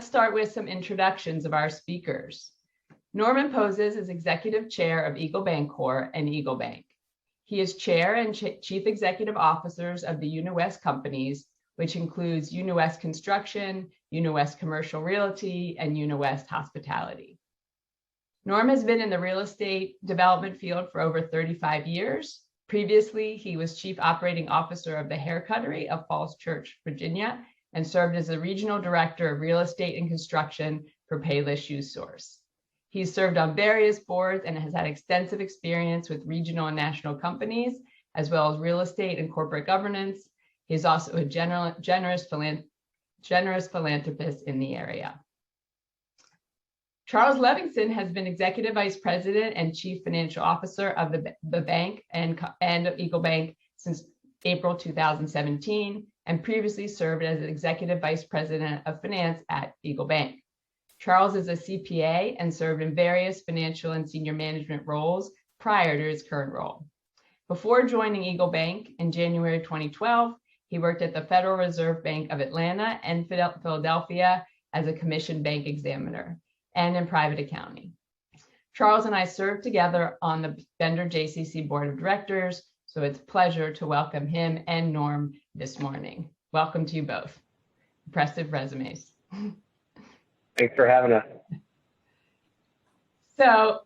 start with some introductions of our speakers. Norman Pozez is Executive Chair of Bancorp and EagleBank. He is Chair and Chief Executive Officers of the UniWest companies, which includes UniWest Construction, UniWest Commercial Realty, and UniWest Hospitality. Norm has been in the real estate development field for over 35 years. Previously, he was Chief Operating Officer of the Hair Cuttery of Falls Church, Virginia, and served as the Regional Director of Real Estate and Construction for Payless Shoe Source. He's served on various boards and has had extensive experience with regional and national companies, as well as real estate and corporate governance. He's also a generous philanthropist in the area. Charles Levingston has been Executive Vice President and Chief Financial Officer of the bank and EagleBank since April 2017, and previously served as Executive Vice President of Finance at EagleBank. Charles is a CPA and served in various financial and senior management roles prior to his current role. Before joining EagleBank in January 2012, he worked at the Federal Reserve Bank of Atlanta and Philadelphia as a commissioned bank examiner and in private accounting. Charles and I served together on the Bender JCC Board of Directors, so it's a pleasure to welcome him and Norm this morning. Welcome to you both. Impressive resumes. Thanks for having us. So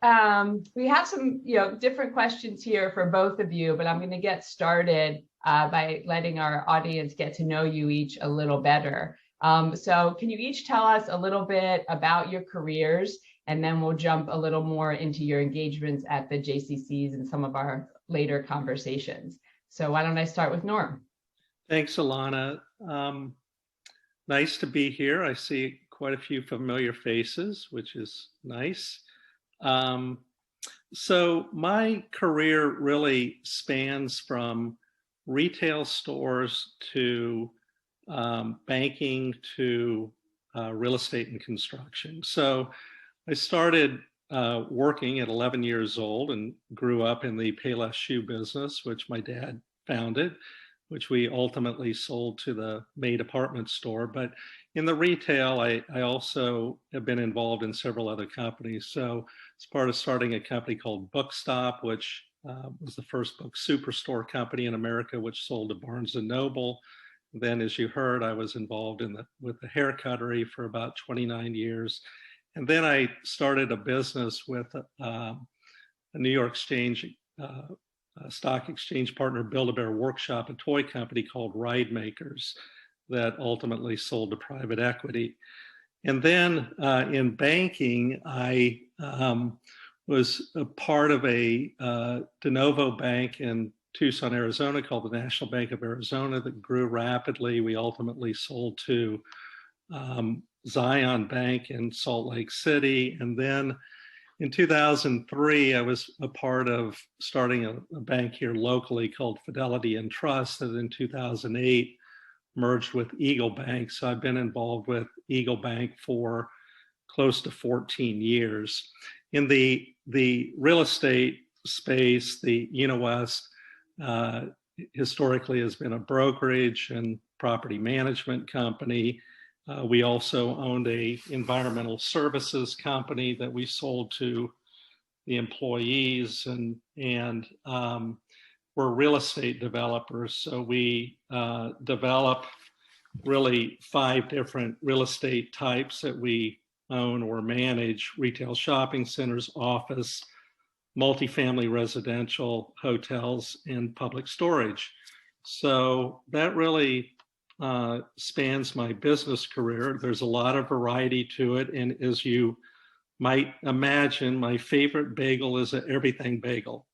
we have some different questions here for both of you, but I'm going to get started by letting our audience get to know you each a little better. So can you each tell us a little bit about your careers, and then we'll jump a little more into your engagements at the JCCs and some of our later conversations. So why don't I start with Norm? Thanks, Alana. Nice to be here. I see quite a few familiar faces, which is nice. So my career really spans from retail stores to banking to real estate and construction. So I started working at 11 years old and grew up in the Payless shoe business, which my dad founded, which we ultimately sold to the May department store. But in the retail, I also have been involved in several other companies. So as part of starting a company called Bookstop, which was the first book superstore company in America, which sold to Barnes and Noble. Then, as you heard, I was involved with the Hair Cuttery for about 29 years. And then I started a business with a New York Stock Exchange partner, Build-A-Bear Workshop, a toy company called Ride Makers that ultimately sold to private equity. And then in banking, I was a part of a de novo bank in Tucson, Arizona called the National Bank of Arizona that grew rapidly. We ultimately sold to Zion Bank in Salt Lake City. And then in 2003, I was a part of starting a bank here locally called Fidelity and Trust that in 2008 merged with EagleBank. So I've been involved with EagleBank for close to 14 years. In the real estate space, the UniWest historically has been a brokerage and property management company. We also owned a environmental services company that we sold to the employees, and we're real estate developers. So we develop really 5 different real estate types that we own or manage: retail shopping centers, office, multifamily residential, hotels, and public storage. So that really spans my business career. There's a lot of variety to it. And as you might imagine, my favorite bagel is an everything bagel.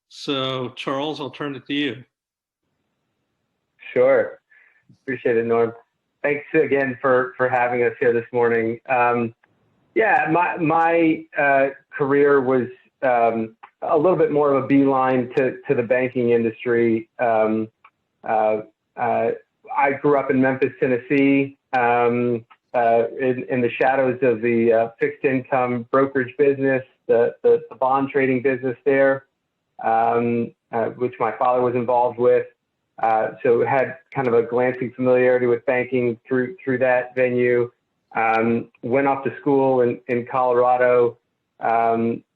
So Charles, I'll turn it to you. Sure. Appreciate it, Norm. Thanks again for having us here this morning. Yeah, my career was a little bit more of a beeline to the banking industry. I grew up in Memphis, Tennessee, in the shadows of the fixed income brokerage business, the bond trading business there, which my father was involved with. So had kind of a glancing familiarity with banking through that venue. went off to school in Colorado,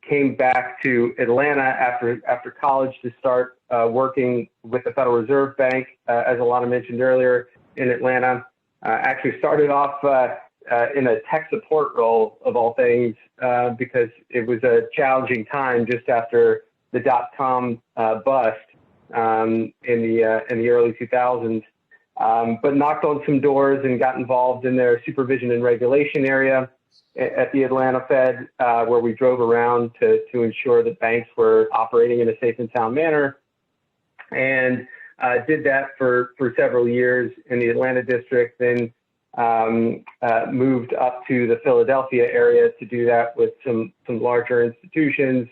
came back to Atlanta after college to start working with the Federal Reserve Bank, as Alana mentioned earlier, in Atlanta. Actually started off in a tech support role of all things, because it was a challenging time just after the dot-com bust in the early 2000s. But knocked on some doors and got involved in their supervision and regulation area at the Atlanta Fed, where we drove around to ensure that banks were operating in a safe and sound manner, and did that for several years in the Atlanta district. Then moved up to the Philadelphia area to do that with some larger institutions,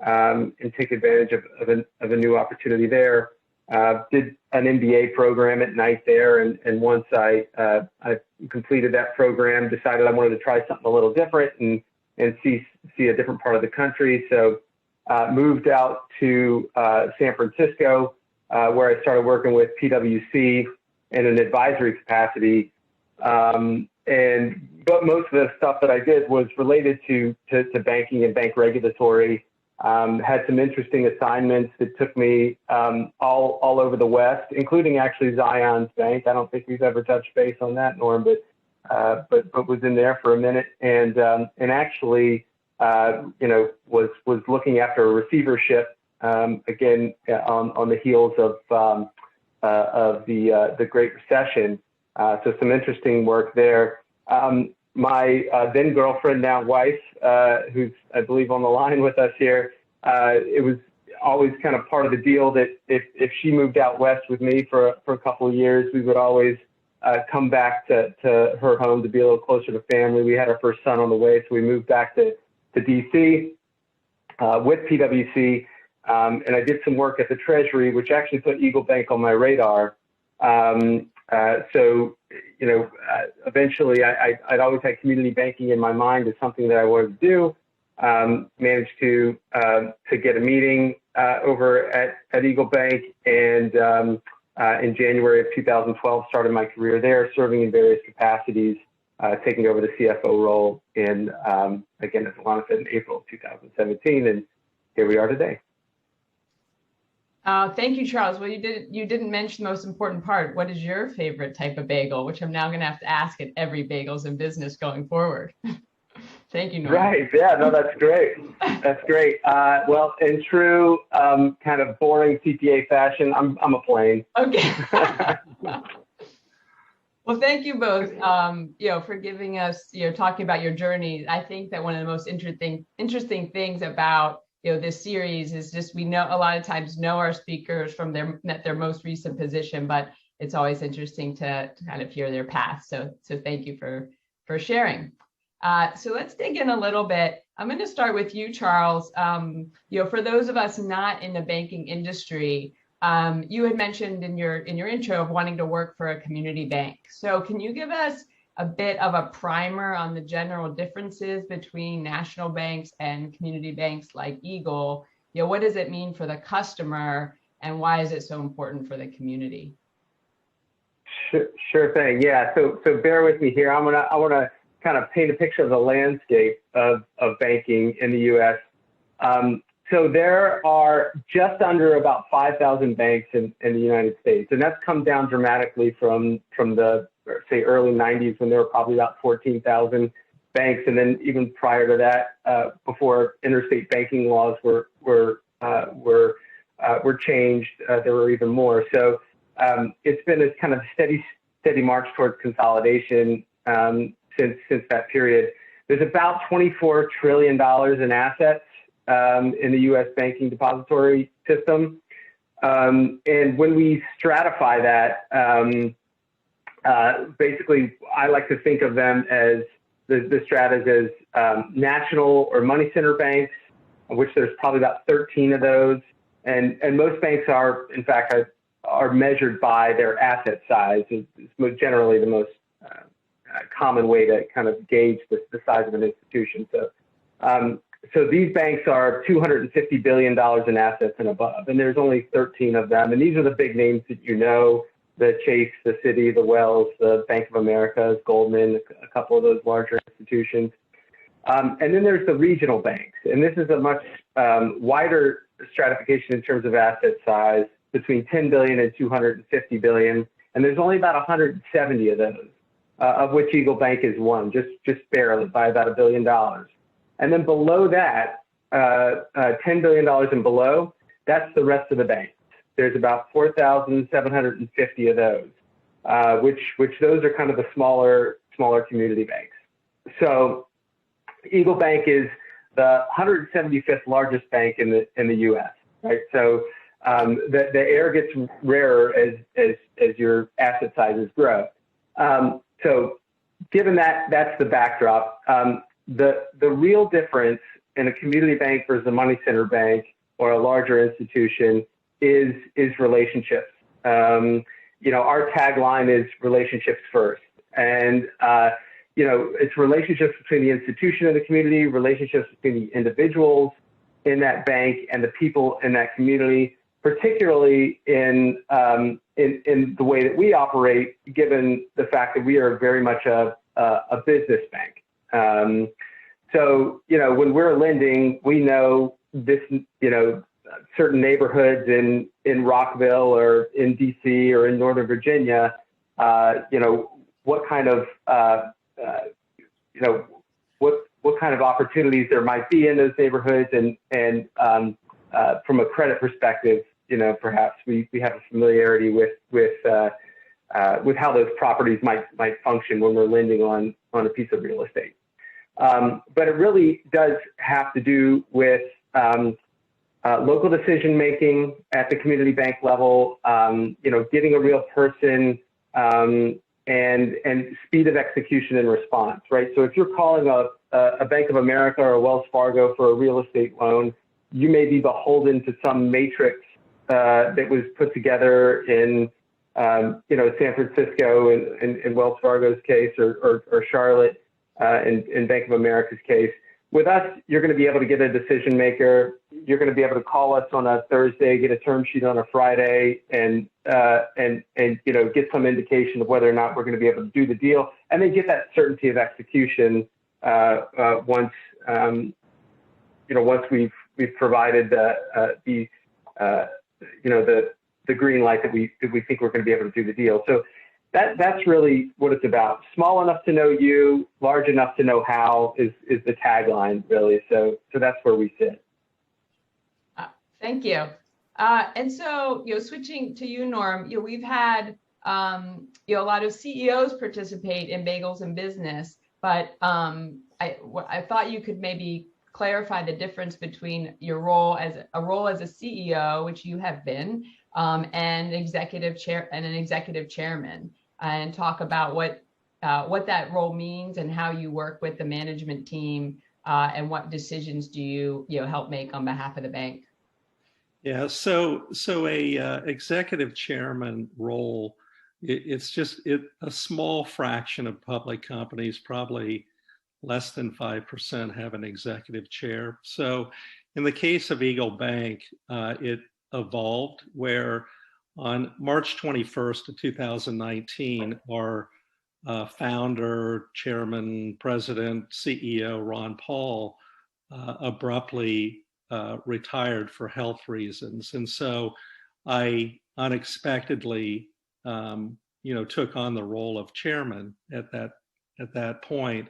and take advantage of a new opportunity there. Did an MBA program at night there, and once I completed that program, decided I wanted to try something a little different and see a different part of the country. So moved out to San Francisco, where I started working with PwC in an advisory capacity. But most of the stuff that I did was related to banking and bank regulatory. Had some interesting assignments that took me all over the West, including actually Zion's Bank. I don't think we've ever touched base on that, Norm, but was in there for a minute, and actually was looking after a receivership again on the heels of the Great Recession. So some interesting work there. My then girlfriend, now wife, who's I believe on the line with us here, it was always kind of part of the deal that if she moved out west with me for a couple of years, we would always come back to her home to be a little closer to family. We had our first son on the way, so we moved back to DC with PwC, and I did some work at the Treasury, which actually put EagleBank on my radar. So, eventually I'd always had community banking in my mind as something that I wanted to do. Managed to get a meeting over at EagleBank, and in January of 2012 started my career there, serving in various capacities, taking over the CFO role in, again, as Alana said, in April of 2017, and here we are today. Thank you, Charles. Well, you didn't mention the most important part. What is your favorite type of bagel, which I'm now going to have to ask at every Bagels and Business going forward. Thank you, Norm. Right. Yeah, no, that's great. That's great. Well, in true kind of boring CPA fashion, I'm a plain. Okay. Well, thank you both, for giving us, talking about your journey. I think that one of the most interesting things about this series is just we know a lot of times know our speakers from their most recent position, but it's always interesting to kind of hear their path. So thank you for sharing. So let's dig in a little bit. I'm going to start with you, Charles. For those of us not in the banking industry, you had mentioned in your intro of wanting to work for a community bank. So can you give us a bit of a primer on the general differences between national banks and community banks like Eagle? What does it mean for the customer, and why is it so important for the community? Sure thing. Yeah. So bear with me here. I want to kind of paint a picture of the landscape of banking in the U.S. So there are just under about 5,000 banks in the United States, and that's come down dramatically from the say early 90s, when there were probably about 14,000 banks, and then even prior to that, before interstate banking laws were changed, there were even more. So it's been a kind of steady march towards consolidation since that period. There's about $24 trillion in assets in the U.S. banking depository system, and when we stratify that. Basically, I like to think of them as the stratas as national or money center banks, which there's probably about 13 of those. And most banks are, in fact, are measured by their asset size. It's generally the most common way to kind of gauge the size of an institution. So these banks are $250 billion in assets and above, and there's only 13 of them. And these are the big names that you know. the Chase, the Citi, the Wells, the Bank of America, Goldman, a couple of those larger institutions. And then there's the regional banks. And this is a much wider stratification in terms of asset size, between 10 billion and 250 billion. And there's only about 170 of those, of which EagleBank is one, just barely, by about $1 billion. And then below that, $10 billion and below, that's the rest of the banks. There's about 4,750 of those, which those are kind of the smaller community banks. So EagleBank is the 175th largest bank in the U.S., right? So the air gets rarer as your asset sizes grow. So given that, that's the backdrop. The real difference in a community bank versus a money center bank or a larger institution is relationships. Our tagline is relationships first. And, it's relationships between the institution and the community, relationships between the individuals in that bank and the people in that community, particularly in the way that we operate, given the fact that we are very much a business bank. So, when we're lending, we know this, certain neighborhoods in Rockville or in DC or in Northern Virginia, what kind of, what kind of opportunities there might be in those neighborhoods, and from a credit perspective, perhaps we have a familiarity with how those properties might function when we're lending on a piece of real estate. But it really does have to do with local decision making at the community bank level, getting a real person, and speed of execution and response, right? So if you're calling a Bank of America or a Wells Fargo for a real estate loan, you may be beholden to some matrix that was put together in, San Francisco in Wells Fargo's case, or Charlotte in Bank of America's case. With us, you're going to be able to get a decision maker. You're going to be able to call us on a Thursday, get a term sheet on a Friday, and get some indication of whether or not we're going to be able to do the deal, and then get that certainty of execution once we've provided the green light that we think we're going to be able to do the deal. So that's really what it's about. Small enough to know you, large enough to know how is the tagline, really. So that's where we sit. Thank you. And so, switching to you, Norm, we've had, a lot of CEOs participate in Bagels and Business, but I thought you could maybe clarify the difference between your role as a CEO, which you have been, and an executive chairman, and talk about what that role means and how you work with the management team, and what decisions do you help make on behalf of the bank. Yeah, so a executive chairman role, it's just a small fraction of public companies, probably less than 5%, have an executive chair. So in the case of EagleBank, it evolved where on March 21st of 2019, our founder, chairman, president, CEO, Ron Paul, abruptly retired for health reasons. And so I unexpectedly, took on the role of chairman at that point.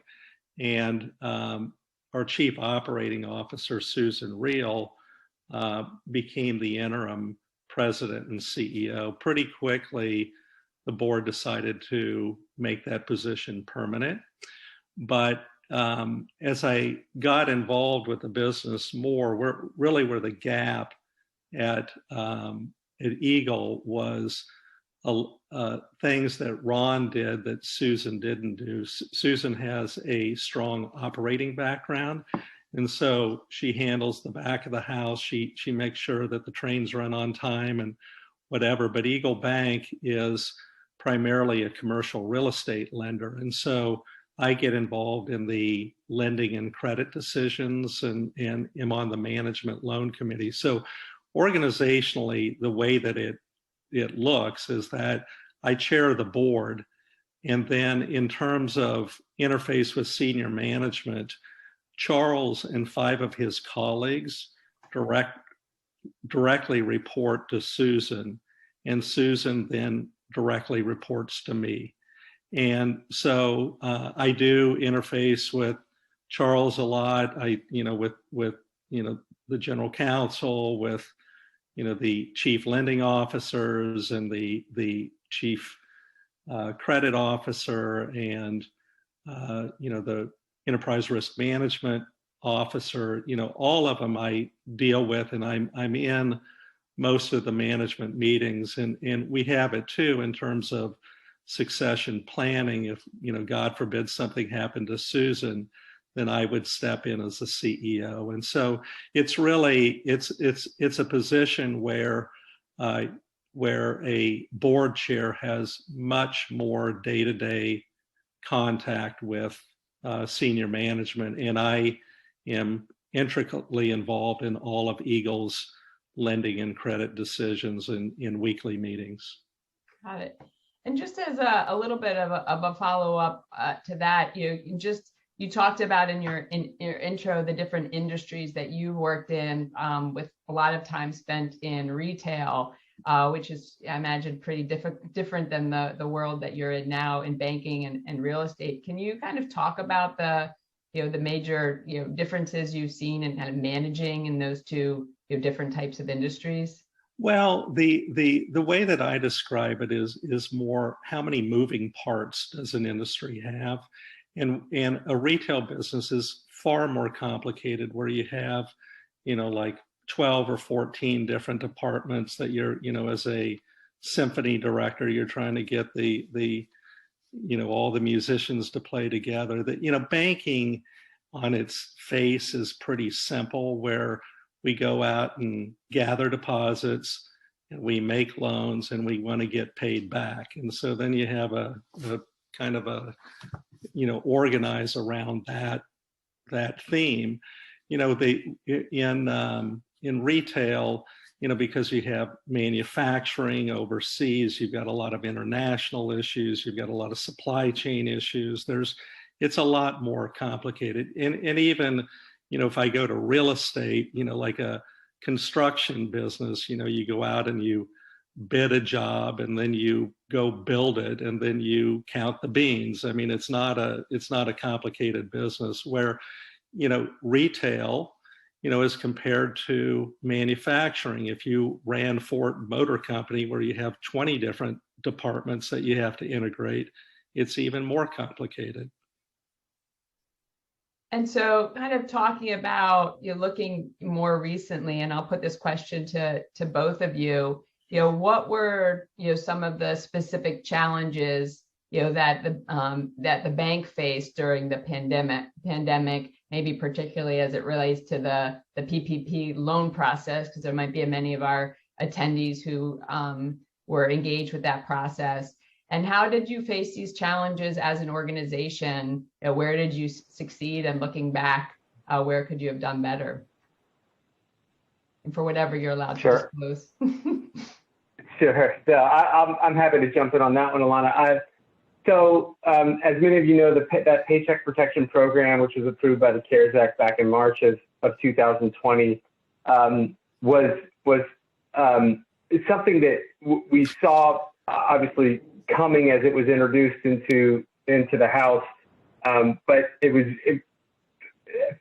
And our chief operating officer, Susan Reel, became the interim president and CEO. Pretty quickly, the board decided to make that position permanent. But as I got involved with the business more, where the gap at Eagle was things that Ron did that Susan didn't do. Susan has a strong operating background, and so she handles the back of the house. She makes sure that the trains run on time and whatever. But EagleBank is primarily a commercial real estate lender, and so I get involved in the lending and credit decisions and am on the management loan committee. So organizationally, the way that it looks is that I chair the board. And then in terms of interface with senior management, Charles and 5 of his colleagues directly report to Susan, and Susan then directly reports to me. And so I do interface with Charles a lot. With the general counsel, with the chief lending officers and the chief credit officer, and the enterprise risk management officer. All of them I deal with, and I'm in most of the management meetings, and we have it too in terms of succession planning. If God forbid something happened to Susan, then I would step in as the CEO. And so it's really it's a position where a board chair has much more day-to-day contact with senior management, and I am intricately involved in all of Eagle's lending and credit decisions in weekly meetings. Got it. And just as a little bit of a follow-up to that, you talked about in your intro the different industries that you worked in, with a lot of time spent in retail, which is, I imagine, pretty different than the world that you're in now in banking and real estate. Can you kind of talk about the major differences you've seen in kind of managing in those two different types of industries? Well, the way that I describe it is more how many moving parts does an industry have, and a retail business is far more complicated, where you have like 12 or 14 different departments that you're as a symphony director, you're trying to get the all the musicians to play together. That banking on its face is pretty simple, where we go out and gather deposits, and we make loans, and we want to get paid back. And so then you have a kind of a organize around that theme. In retail, because you have manufacturing overseas, you've got a lot of international issues, you've got a lot of supply chain issues. It's a lot more complicated. And even, if I go to real estate, like a construction business, you go out and you bid a job, and then you go build it, and then you count the beans. I mean, it's not a complicated business, where, retail, as compared to manufacturing. If you ran Ford Motor Company, where you have 20 different departments that you have to integrate, it's even more complicated. And so kind of talking about, looking more recently, and I'll put this question to both of you, what were, some of the specific challenges, that the bank faced during the pandemic, maybe particularly as it relates to the PPP loan process, because there might be many of our attendees who were engaged with that process. And how did you face these challenges as an organization? Where did you succeed? And looking back, where could you have done better? And for whatever you're allowed to disclose. Sure. So I'm happy to jump in on that one, Alana. As many of you know, that Paycheck Protection Program, which was approved by the CARES Act back in March of 2020, was something that we saw obviously coming as it was introduced into the House, but it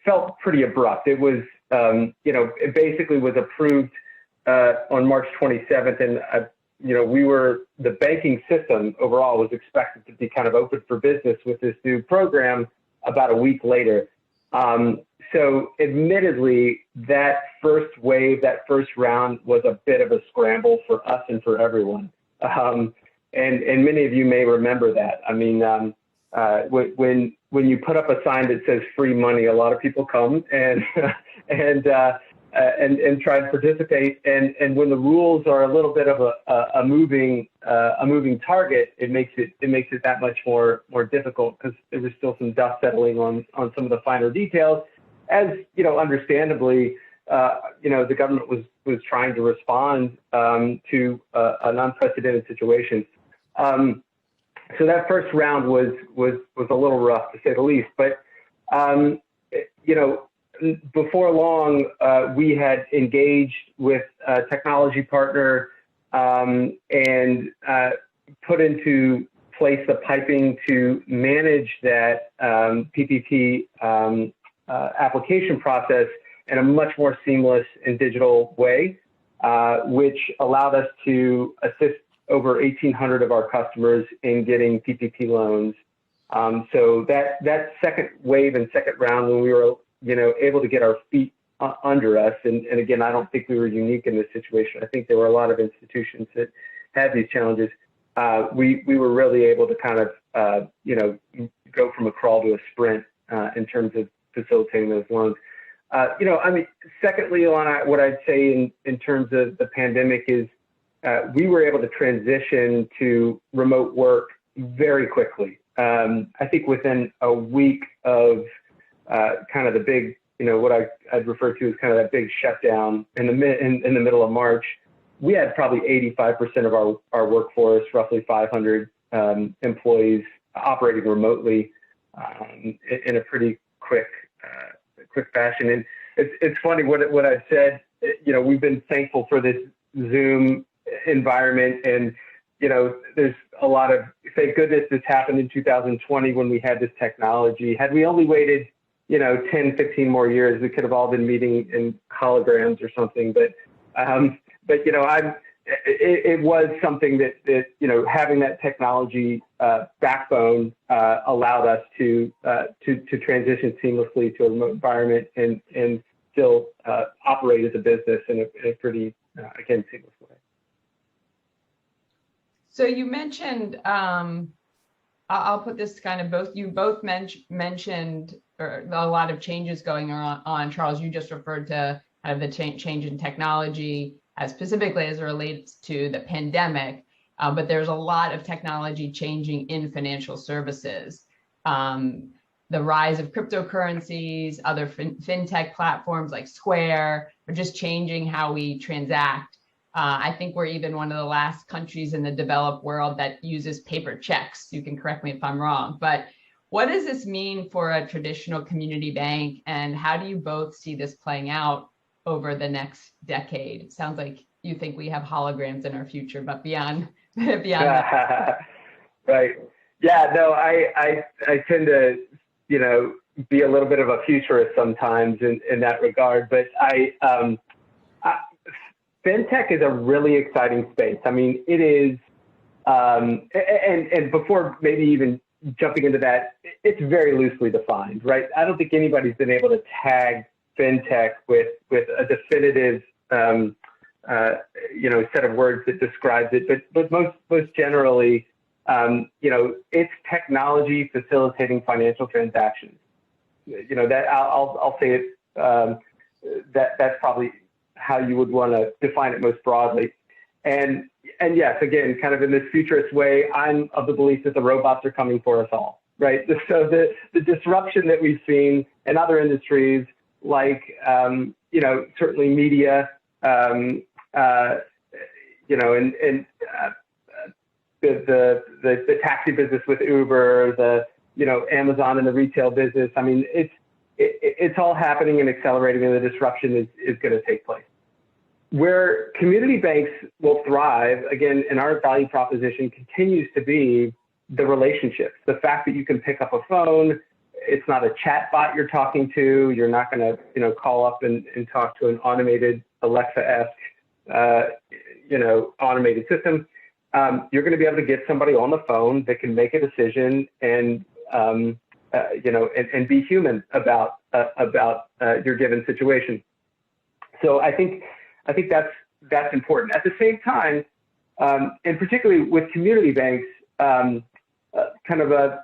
felt pretty abrupt. It was it basically was approved on March 27th, and the banking system overall was expected to be kind of open for business with this new program about a week later. So admittedly, that first wave, that first round was a bit of a scramble for us and for everyone. And many of you may remember that. I mean, when you put up a sign that says free money, a lot of people come and try to participate. And when the rules are a little bit of a moving target, it makes it that much more difficult, because there was still some dust settling on some of the finer details. As understandably, the government was trying to respond to an unprecedented situation. So that first round was a little rough, to say the least. But before long, we had engaged with a technology partner and put into place the piping to manage that PPP application process in a much more seamless and digital way, which allowed us to assist over 1,800 of our customers in getting PPP loans. So that second wave and second round, when we were able to get our feet under us, and again, I don't think we were unique in this situation. I think there were a lot of institutions that had these challenges. We were really able to kind of go from a crawl to a sprint in terms of facilitating those loans. Secondly, Ilana, what I'd say in terms of the pandemic is we were able to transition to remote work very quickly. I think within a week of kind of the big, what I'd refer to as kind of that big shutdown in the middle of March, we had probably 85% of our workforce, roughly 500 employees, operating remotely in a pretty quick fashion. And it's funny what I've said. We've been thankful for this Zoom environment, and there's a lot of, thank goodness this happened in 2020 when we had this technology. Had we only waited 10, 15 more years, we could have all been meeting in holograms or something. But it was something that having that technology backbone allowed us to transition seamlessly to a remote environment and still operate as a business in a pretty, again, seamless way. So you mentioned, I'll put this kind of you both mentioned a lot of changes going on. Charles, you just referred to kind of the change in technology specifically as it relates to the pandemic, but there's a lot of technology changing in financial services. The rise of cryptocurrencies, other fintech platforms like Square are just changing how we transact. I think we're even one of the last countries in the developed world that uses paper checks. You can correct me if I'm wrong, but what does this mean for a traditional community bank, and how do you both see this playing out over the next decade? It sounds like you think we have holograms in our future, but beyond that. Right. Yeah, no, I tend to, be a little bit of a futurist sometimes in that regard, but fintech is a really exciting space. I mean, it is, and before maybe even jumping into that, it's very loosely defined, right? I don't think anybody's been able to tag fintech with a definitive, set of words that describes it. But most generally, it's technology facilitating financial transactions. That I'll say it. That's probably how you would want to define it most broadly. And yes, again, kind of in this futurist way, I'm of the belief that the robots are coming for us all, right? So the disruption that we've seen in other industries, like, certainly media, the taxi business with Uber, Amazon and the retail business. I mean, it's all happening and accelerating, and the disruption is going to take place. Where community banks will thrive, again, and our value proposition continues to be the relationships. The fact that you can pick up a phone, it's not a chat bot you're talking to. You're not going to, call up and talk to an automated Alexa-esque, automated system. You're going to be able to get somebody on the phone that can make a decision and be human about your given situation. So I think that's important. At the same time, and particularly with community banks, kind of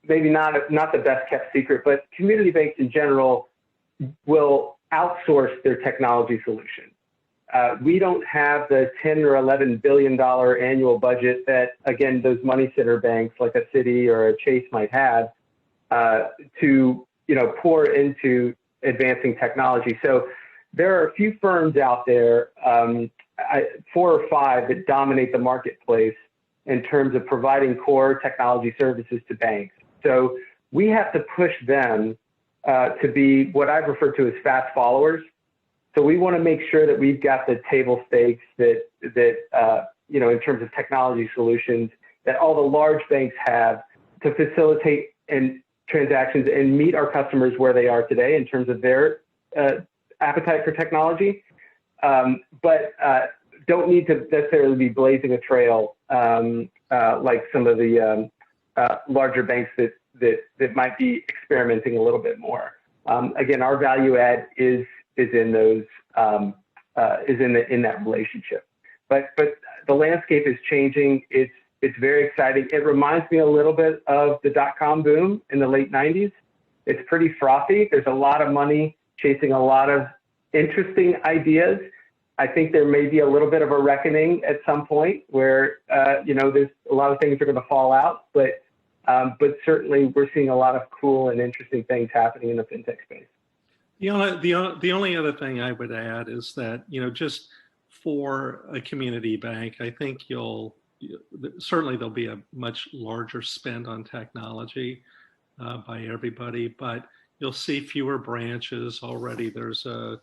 maybe not the best kept secret, but community banks in general will outsource their technology solution. We don't have the $10 or $11 billion annual budget that, again, those money center banks like a Citi or a Chase might have to pour into advancing technology. So there are a few firms out there, 4 or 5, that dominate the marketplace in terms of providing core technology services to banks. So we have to push them to be what I've referred to as fast followers. So we want to make sure that we've got the table stakes that in terms of technology solutions that all the large banks have to facilitate transactions and meet our customers where they are today in terms of their appetite for technology, but don't need to necessarily be blazing a trail like some of the larger banks that might be experimenting a little bit more. Again, our value add is in those in that relationship. But the landscape is changing. It's very exciting. It reminds me a little bit of the dot-com boom in the late 90s. It's pretty frothy. There's a lot of money chasing a lot of interesting ideas. I think there may be a little bit of a reckoning at some point where there's a lot of things are going to fall out, but certainly we're seeing a lot of cool and interesting things happening in the fintech space. The only other thing I would add is that, just for a community bank, I think certainly there'll be a much larger spend on technology by everybody, but you'll see fewer branches already. There's a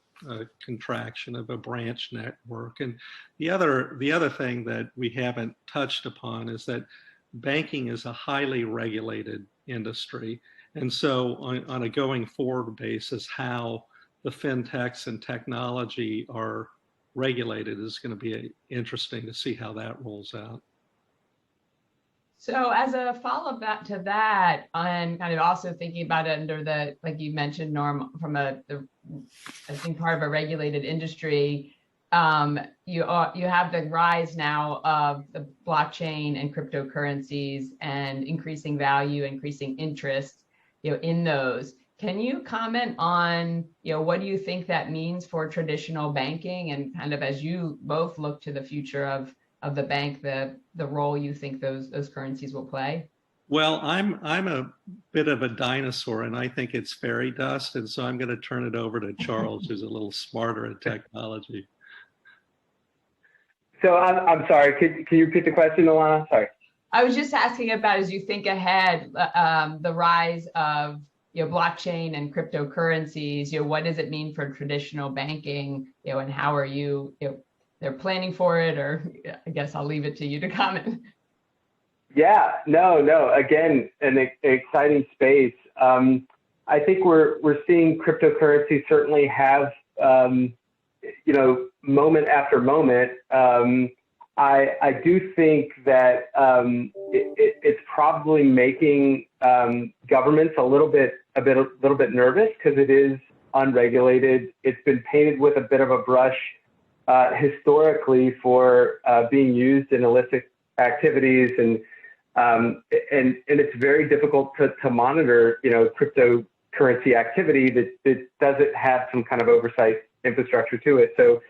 contraction of a branch network. And the other thing that we haven't touched upon is that banking is a highly regulated industry. And so on a going forward basis, how the fintechs and technology are regulated is going to be interesting to see how that rolls out. So as a follow-up to that, and kind of also thinking about it under like you mentioned, Norm, from I think part of a regulated industry, you have the rise now of the blockchain and cryptocurrencies and increasing value, increasing interest, in those. Can you comment on, what do you think that means for traditional banking, and kind of as you both look to the future of the bank, the role you think those currencies will play? Well, I'm a bit of a dinosaur, and I think it's fairy dust, and so I'm going to turn it over to Charles, who's a little smarter at technology. So I'm sorry. Can you repeat the question, Alana? Sorry. I was just asking about, as you think ahead, the rise of blockchain and cryptocurrencies. What does it mean for traditional banking? And how are you? They're planning for it, or I guess I'll leave it to you to comment. Yeah, no. Again, an exciting space. I think we're seeing cryptocurrency certainly have, moment after moment. I do think that it's probably making governments a little bit nervous because it is unregulated. It's been painted with a bit of a brush historically for being used in illicit activities, and it's very difficult to monitor, cryptocurrency activity that doesn't have some kind of oversight infrastructure to it. So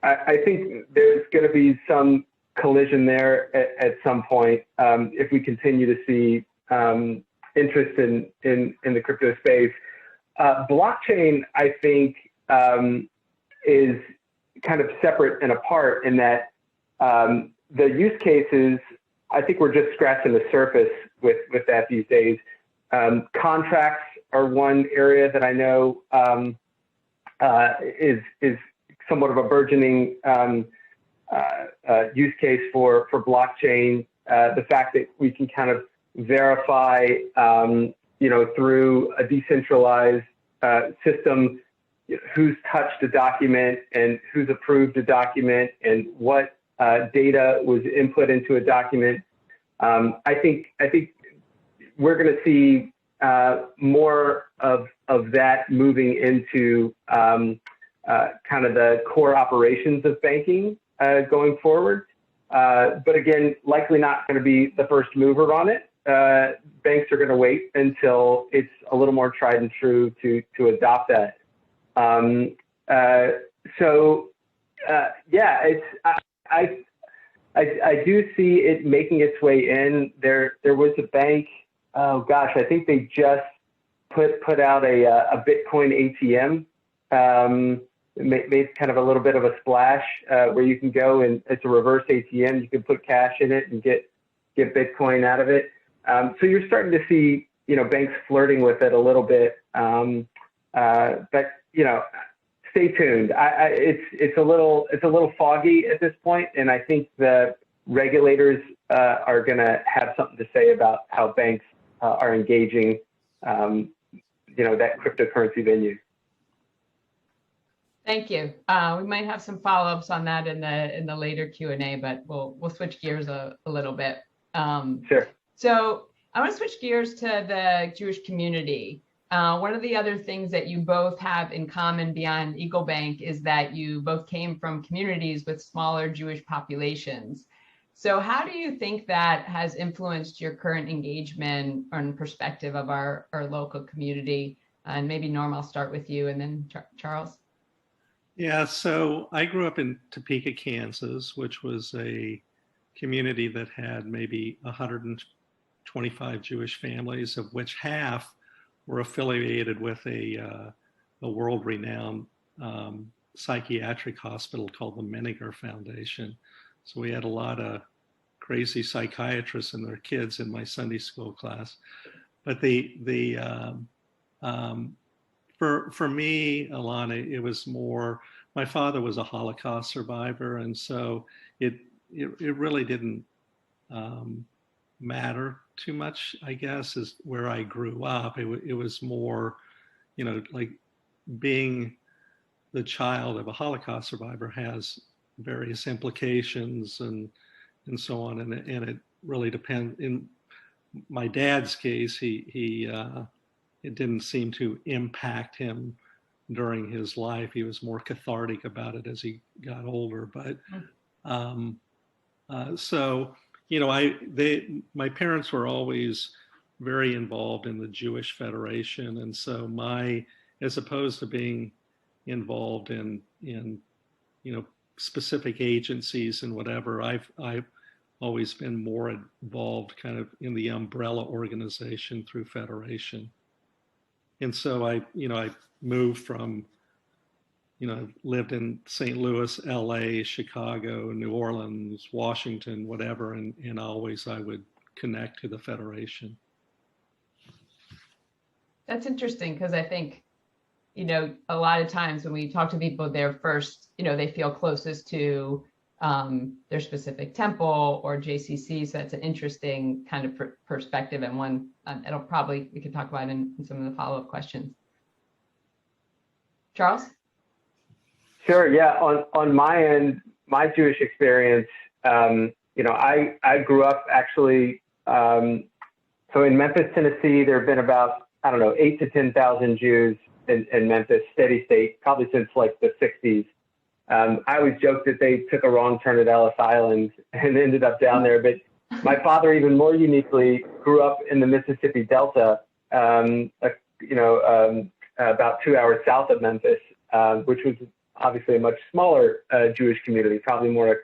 I think there's going to be some collision there at some point if we continue to see interest in the crypto space. Blockchain, I think, is kind of separate and apart in that the use cases, I think we're just scratching the surface with that these days. Contracts are one area that I know is somewhat of a burgeoning use case for blockchain. The fact that we can kind of verify, through a decentralized system, who's touched a document and who's approved a document and what data was input into a document. I think we're going to see more of that moving into kind of the core operations of banking going forward. But again, likely not going to be the first mover on it. Banks are going to wait until it's a little more tried and true to adopt that. I do see it making its way in. There was a bank, I think they just put out a Bitcoin ATM. Made kind of a little bit of a splash where you can go and it's a reverse ATM. You can put cash in it and get get Bitcoin out of it. So you're starting to see, banks flirting with it a little bit. But stay tuned. It's a little foggy at this point, and I think the regulators are going to have something to say about how banks are engaging, that cryptocurrency venue. Thank you. We might have some follow-ups on that in the later Q&A, but we'll switch gears a little bit. Sure. So I want to switch gears to the Jewish community. One of the other things that you both have in common beyond EagleBank is that you both came from communities with smaller Jewish populations. So how do you think that has influenced your current engagement and perspective of our local community? And maybe Norm, I'll start with you, and then Charles. Yeah, so I grew up in Topeka, Kansas, which was a community that had maybe 125 Jewish families, of which half were affiliated with a world-renowned psychiatric hospital called the Menninger Foundation. So we had a lot of crazy psychiatrists and their kids in my Sunday school class. But for me, Alana, it was more, my father was a Holocaust survivor, and so it really didn't matter too much, I guess, is where I grew up. It was more, like being the child of a Holocaust survivor has various implications and so on, and it really depends. In my dad's case, it didn't seem to impact him during his life. He was more cathartic about it as he got older. But so, my parents were always very involved in the Jewish Federation, and so as opposed to being involved in specific agencies and whatever, I've always been more involved kind of in the umbrella organization through Federation. And so I moved from, lived in St. Louis, LA, Chicago, New Orleans, Washington, whatever, and always I would connect to the Federation. That's interesting, because I think, a lot of times when we talk to people, they're first, they feel closest to their specific temple or JCC. So that's an interesting kind of perspective, and one we could talk about in some of the follow-up questions. Charles? Sure. Yeah. On my end, my Jewish experience, I grew up actually. So in Memphis, Tennessee, there have been about 8,000 to 10,000 Jews in Memphis, steady state, probably since like the 60s. I always joke that they took a wrong turn at Ellis Island and ended up down there. But my father, even more uniquely, grew up in the Mississippi Delta, about 2 hours south of Memphis, which was obviously a much smaller Jewish community, probably more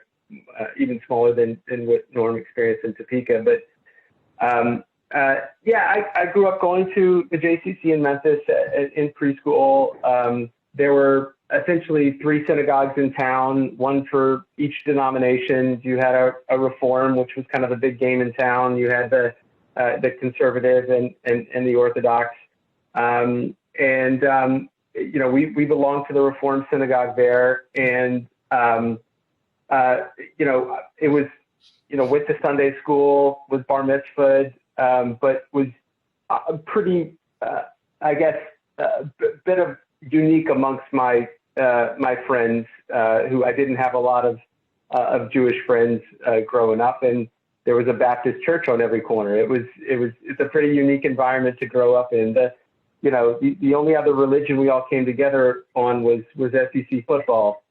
even smaller than what Norm experienced in Topeka. But I grew up going to the JCC in Memphis in preschool. There were essentially 3 synagogues in town, one for each denomination. You had a Reform, which was kind of a big game in town. You had the conservative and the Orthodox. We belonged to the Reform synagogue there, and it was with the Sunday school, was bar mitzvahed, but was pretty, I guess, a bit of unique amongst my friends, who I didn't have a lot of Jewish friends growing up, and there was a Baptist church on every corner. It's a pretty unique environment to grow up in. The only other religion we all came together on was SEC football.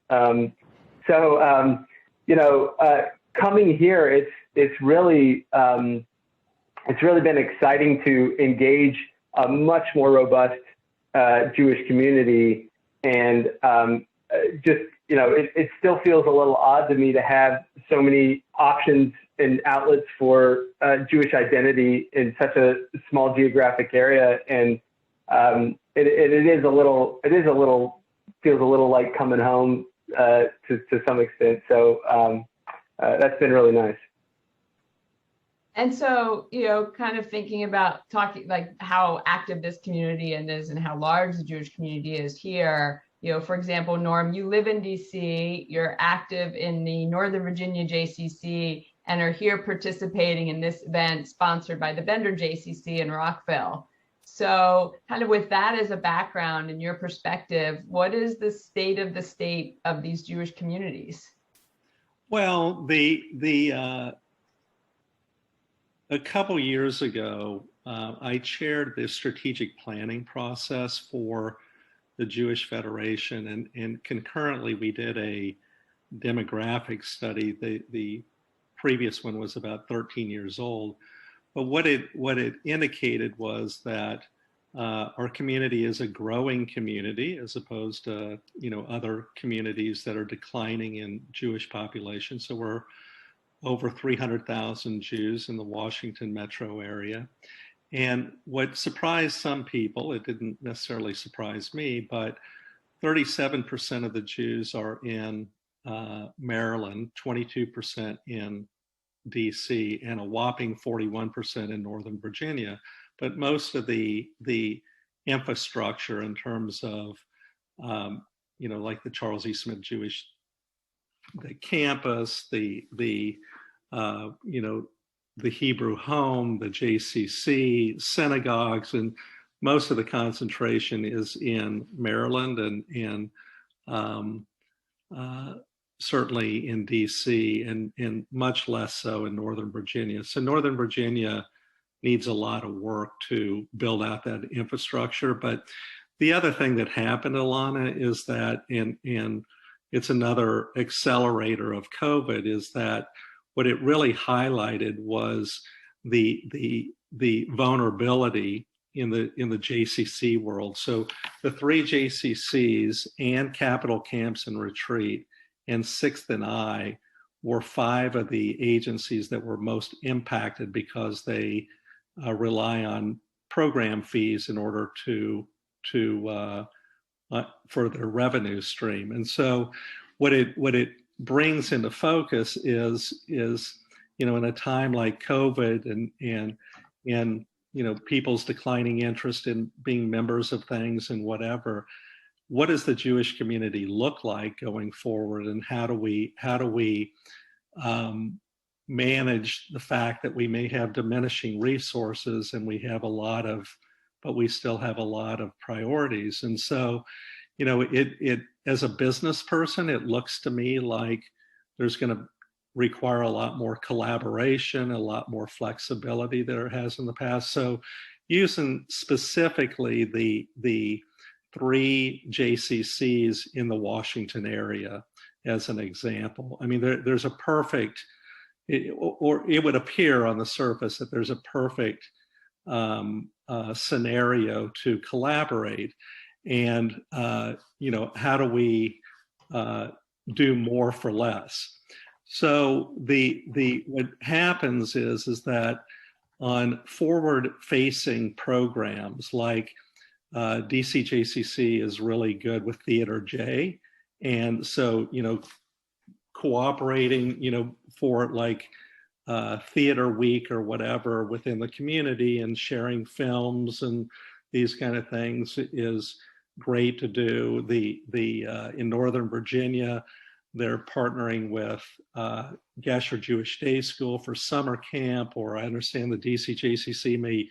Coming here, it's really been exciting to engage a much more robust Jewish community, and it still feels a little odd to me to have so many options and outlets for Jewish identity in such a small geographic area, and feels a little like coming home to some extent. So that's been really nice. And so, you know, kind of thinking about talking like how active this community is and how large the Jewish community is here. You know, for example, Norm, you live in DC, you're active in the Northern Virginia JCC and are here participating in this event sponsored by the Bender JCC in Rockville. So kind of with that as a background and your perspective, what is the state of these Jewish communities? Well, a couple years ago, I chaired the strategic planning process for the Jewish Federation, and concurrently we did a demographic study. The previous one was about 13 years old, but what it indicated was that our community is a growing community as opposed to other communities that are declining in Jewish population. So we're over 300,000 Jews in the Washington metro area. And what surprised some people, it didn't necessarily surprise me, but 37% of the Jews are in Maryland, 22% in DC, and a whopping 41% in Northern Virginia. But most of the infrastructure in terms of, like the Charles E. Smith Jewish the campus, the Hebrew home, the JCC, synagogues, and most of the concentration is in Maryland and certainly in DC and much less so in Northern Virginia. So Northern Virginia needs a lot of work to build out that infrastructure. But the other thing that happened, Alana, is that, and it's another accelerator of COVID, is that what it really highlighted was the vulnerability in the JCC world. So the 3 JCCs and Capital Camps and Retreat and 6th and I were 5 of the agencies that were most impacted because they rely on program fees in order to for their revenue stream. And so what it brings into focus is in a time like COVID and people's declining interest in being members of things and whatever, what does the Jewish community look like going forward, and how do we manage the fact that we may have diminishing resources and but we still have a lot of priorities. And so, it as a business person, it looks to me like there's going to require a lot more collaboration, a lot more flexibility than it has in the past. So using specifically the 3 JCCs in the Washington area as an example, I mean, there's a perfect, or it would appear on the surface that there's a perfect scenario to collaborate. And how do we do more for less? So what happens is that on forward-facing programs like DCJCC is really good with Theater J, and so cooperating for like theater week or whatever within the community and sharing films and these kind of things is great to do. In Northern Virginia, they're partnering with Gesher Jewish Day School for summer camp, or I understand the DCJCC may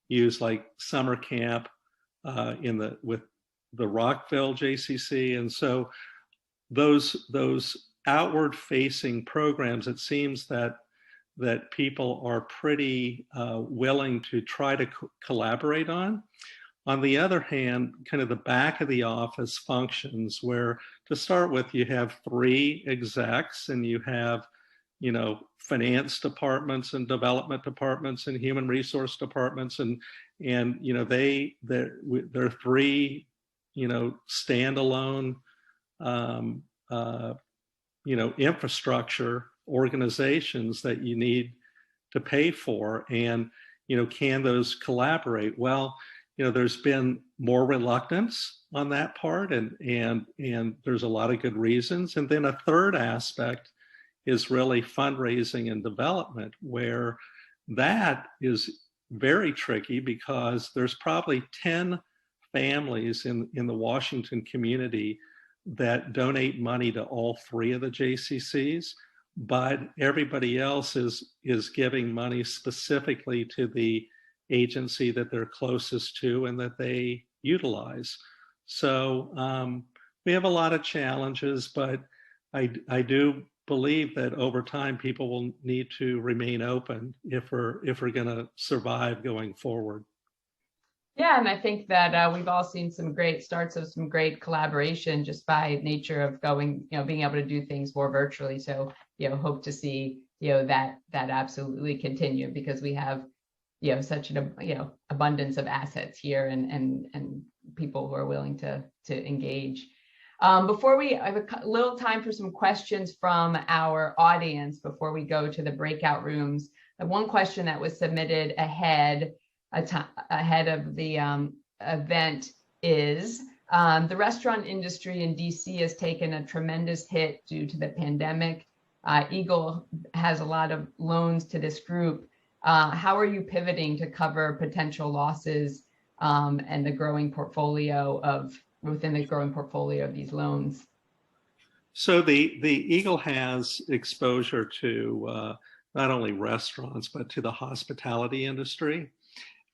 use like summer camp with the Rockville JCC. And so those outward facing programs, it seems that people are pretty willing to try to collaborate on. On the other hand, kind of the back of the office functions where, to start with, you have 3 execs and you have, finance departments and development departments and human resource departments, and they're 3, standalone, infrastructure organizations that you need to pay for. And, can those collaborate? Well, there's been more reluctance on that part, and there's a lot of good reasons. And then a third aspect is really fundraising and development, where that is very tricky because there's probably 10 families in the Washington community that donate money to all three of the JCCs, but everybody else is giving money specifically to the agency that they're closest to and that they utilize. So we have a lot of challenges, but I do believe that over time people will need to remain open if we're going to survive going forward. Yeah, and I think that we've all seen some great starts of some great collaboration just by nature of going, being able to do things more virtually. So, hope to see, that absolutely continue because we have, such an, abundance of assets here and people who are willing to engage. Before I have a little time for some questions from our audience before we go to the breakout rooms. One question that was submitted ahead of the event is the restaurant industry in DC has taken a tremendous hit due to the pandemic. Eagle has a lot of loans to this group. How are you pivoting to cover potential losses and the growing portfolio within the growing portfolio of these loans? So the Eagle has exposure to not only restaurants but to the hospitality industry,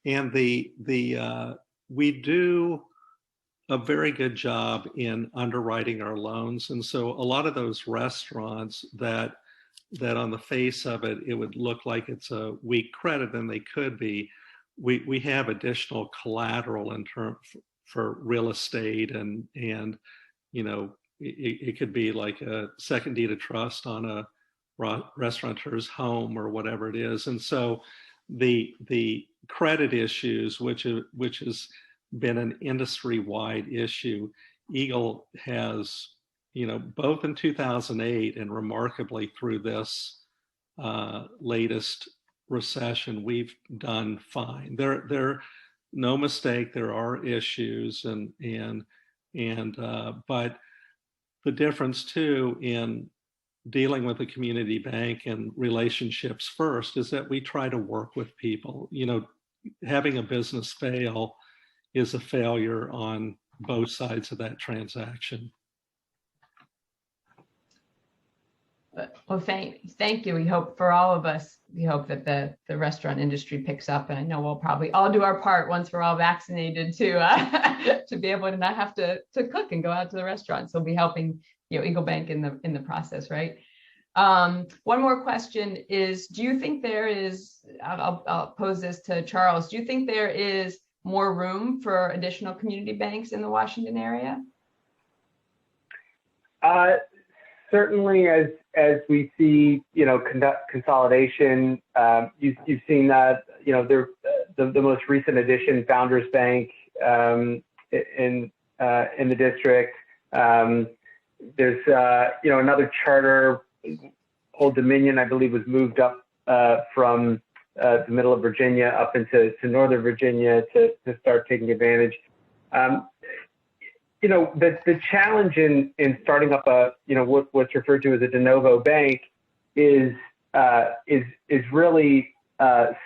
and we do a very good job in underwriting our loans, and so a lot of those restaurants that on the face of it would look like it's a weak credit, and they could be. We have additional collateral in terms for real estate, and it could be like a second deed of trust on a restaurateur's home or whatever it is. And so the credit issues, which has been an industry-wide issue, Eagle has, both in 2008 and remarkably through this latest recession, we've done fine. There no mistake, there are issues, but the difference too in dealing with a community bank and relationships first is that we try to work with people. Having a business fail is a failure on both sides of that transaction. Well, thank you. We hope for all of us, we hope that the restaurant industry picks up, and I know we'll probably all do our part once we're all vaccinated to be able to not have to cook and go out to the restaurant. So we'll be helping, EagleBank in the process, right? One more question is, do you think there is, I'll pose this to Charles, do you think there is more room for additional community banks in the Washington area? Certainly, as we see, consolidation, you've seen that, the most recent addition, Founders Bank, in the district. There's, another charter, Old Dominion, I believe, was moved up from the middle of Virginia up into Northern Virginia to start taking advantage. The challenge in starting up what's referred to as a de novo bank is really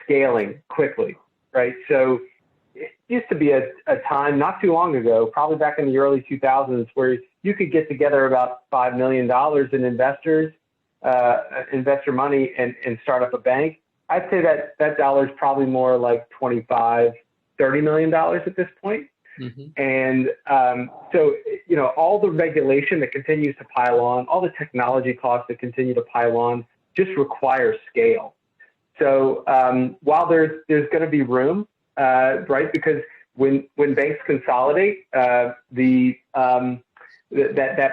scaling quickly, right? So it used to be a time not too long ago, probably back in the early 2000s, where you could get together about $5 million in investor money and start up a bank. I'd say that dollar is probably more like $25, $30 million at this point. Mm-hmm. And so, all the regulation that continues to pile on, all the technology costs that continue to pile on, just require scale. So while there's going to be room, right, because when banks consolidate, that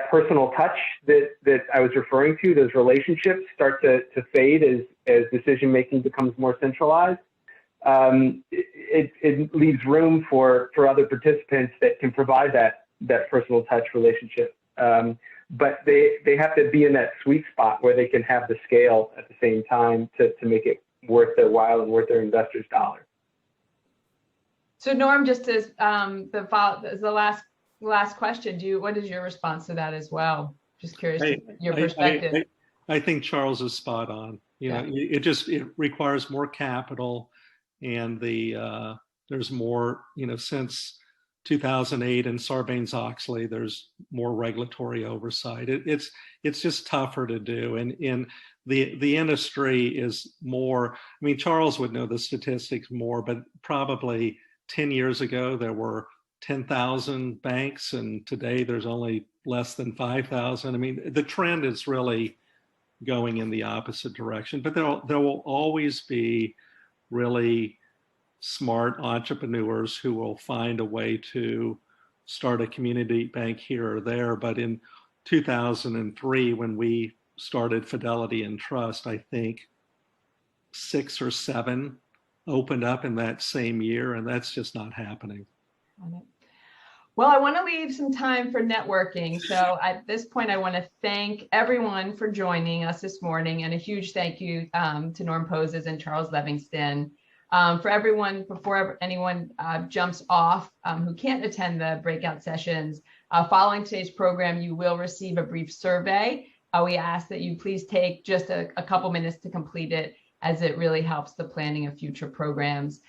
personal touch that I was referring to, those relationships start to fade as decision making becomes more centralized. It leaves room for other participants that can provide that personal touch relationship. But they have to be in that sweet spot where they can have the scale at the same time to make it worth their while and worth their investors' dollar. So Norm, just as the last question, what is your response to that as well? Just curious your perspective. I think Charles is spot on. It requires more capital, and there's more, since 2008 and Sarbanes-Oxley, there's more regulatory oversight. It's just tougher to do, and in the industry is more. I mean, Charles would know the statistics more, but probably 10 years ago there were 10,000 banks, and today there's only less than 5,000. I mean, the trend is really going in the opposite direction, but there will always be really smart entrepreneurs who will find a way to start a community bank here or there. But in 2003, when we started Fidelity and Trust, I think 6 or 7 opened up in that same year, and that's just not happening. Well, I want to leave some time for networking. So at this point, I want to thank everyone for joining us this morning, and a huge thank you to Norm Pozez and Charles Levingston. For everyone, before anyone jumps off who can't attend the breakout sessions, following today's program, you will receive a brief survey. We ask that you please take just a couple minutes to complete it, as it really helps the planning of future programs.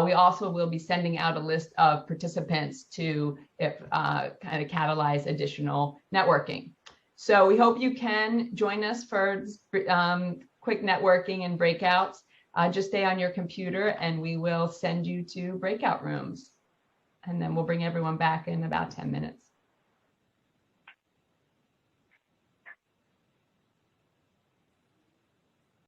We also will be sending out a list of participants to kind of catalyze additional networking. So we hope you can join us for quick networking and breakouts. Just stay on your computer and we will send you to breakout rooms. And then we'll bring everyone back in about 10 minutes.